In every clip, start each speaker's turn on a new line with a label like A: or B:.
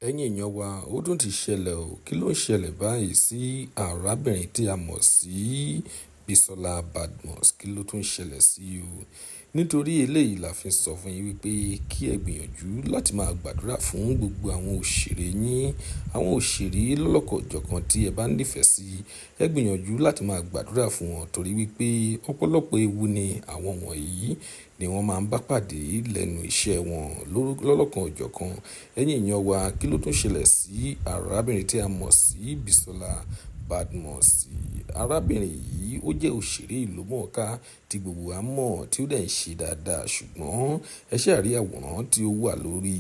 A: Ẹ̀yin èèyàn wa, ó tún ti ṣẹlẹ̀ o. Kí ló ń ṣẹlẹ̀ báyìí sí arábìnrin tí a mọ̀ sí Bisola Badmus? Kí ló tún ṣẹlẹ̀ sí o? Nítorí eléyìí la fi sọ fún yín wípé kí ẹ gbìyànjú láti máa gbàdúrà fún gbogbo àwọn òṣèré yín, àwọn òṣèré lọ́lọ́kọ̀ọ́jọ̀kan tí ẹ bá nífẹ̀ẹ́ sí. Ẹ gbìyànjú láti máa gbàdúrà fún wọn torí wípé ọ̀pọ̀lọpọ̀ ewu ni àwọn wọ̀nyí ni wọ́n máa ń bá pàdé lẹ́nu iṣẹ́ wọn lọ́lọ́kọ̀ọ́jọ̀kan. Ẹ̀yin èèyàn wa, kí ló tún ṣẹlẹ̀ sí arábìnrin tí a mọ̀ sí Bisola Badmus? Arábìnrin yìí ó jẹ́ òṣèré ìlúmọ̀ọ́ká tí gbogbo wa mọ̀ tí ó dẹ̀ ń ṣe dáadáa, ṣùgbọ́n ẹ ṣáà rí àwòrán tí ó wà lórí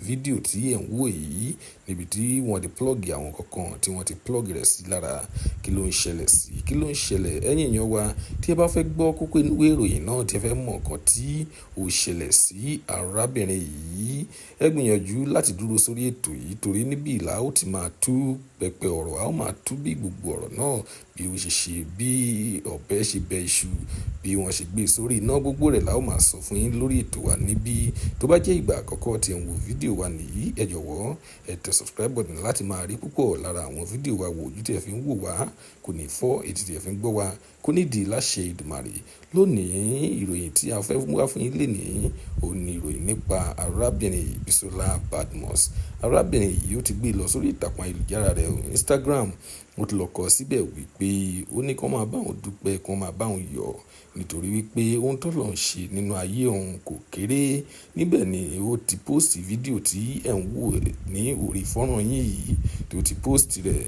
A: fídíò tí ẹ̀ ń wò yìí níbi tí wọ́n ti plug àwọn kankan tí wọ́n ti plug rẹ̀ sí lára. Kí ló ń ṣẹlẹ̀ sí? Kí ló ń ṣẹlẹ̀? Ẹ̀yin èèyàn wa, tí ẹ bá fẹ́ gbọ́ kókó ìwé ìròyìn náà, tí ẹ fẹ́ mọ̀ nǹkan tí ó ṣẹlẹ̀ sí arábìnrin yìí, ẹ gbìyànjú láti dúró sórí ètò yìí torí níbí ìlà ó ti máa tú pẹpẹ ọ̀rọ̀, a ó máa tú bí gbogbo ọ̀rọ̀ náà bí ó ṣe ṣe, bí ọ̀bẹ ṣe bẹ iṣu, bí wọ́n ṣe gbé sórí iná, gbogbo rẹ̀ la ó máa sọ fún yín lórí ètò wa níbí. Tó bá jẹ́ ìgbà àkọ́kọ́ tí ẹ̀ ń wo fídíò wa nìyí, ẹ jọ̀wọ́ ẹ tẹ subscribe button láti máa rí púpọ̀ lára àwọn fídíò wa wò. Ojú tí ẹ fi ń wò wá kò ní fọ́, etí tí ẹ fi ń gbọ́ wa kò ní di láṣẹ Èdùmàrè. Lónìí, ìròyìn tí a fẹ́ mú wá fún yín lénìí ò ní ìròyìn nípa arábìnrin Bisola Badmus. Arábìnrin yìí ó ti gbé lọ sórí ìtàkùn ayélujára rẹ̀ Instagram. Ó ti lọ kọ síbẹ̀ wípé ó ní kí wọ́n máa bá òun dúpẹ́, kí wọ́n máa bá òun yọ̀ nítorí wípé ohun tó lọ́n ṣe nínú ayé òun kò kéré. Níbẹ̀ ni ó ti post fídíò tí ẹ̀ ń wò ní orí fọ́nrán yín yìí tó ti post rẹ̀.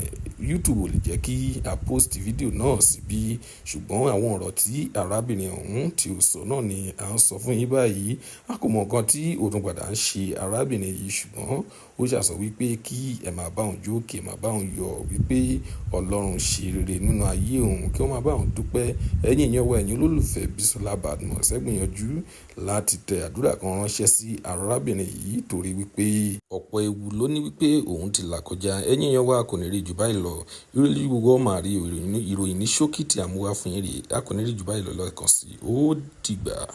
A: YouTube ò lè jẹ́ kí a post fídíò náà síbí, ṣùgbọ́n àwọn ọ̀rọ̀ tí arábìnrin ọ̀hún tí ó sọ náà ni à ń sọ fún yín báyìí. A kò mọ nǹkan tí ó tún padà ń ṣe arábìnrin yìí, ṣùgbọ́n ó ṣàsọ wípé kí ẹ máa bá òun jó, kí ẹ máa bá òun yọ̀ wípé Ọlọ́run ṣe rere nínú ayé òun, kí wọ́n máa bá òun dúpẹ́. Ẹ̀yin èèyàn wa, ẹ̀yin olólùfẹ́ Bisola Badmus, ẹ gbìyànjú láti tẹ àdúrà kan ránṣẹ́ sí arábìnrin yìí torí wípé ọ̀pọ̀ ewu ló ní wípé òun ti là kọjá. Ẹ̀yin èèyàn wa, kò ní rí jù báyìí lọ. Ìròyìn gbogbo ọmọ àrí ìròyìn ní ṣókí tí a mú wá fún yín rèé. A kò ní rí jù báyìí lọ lẹ́ẹ̀kan sí. Ó dìgbà.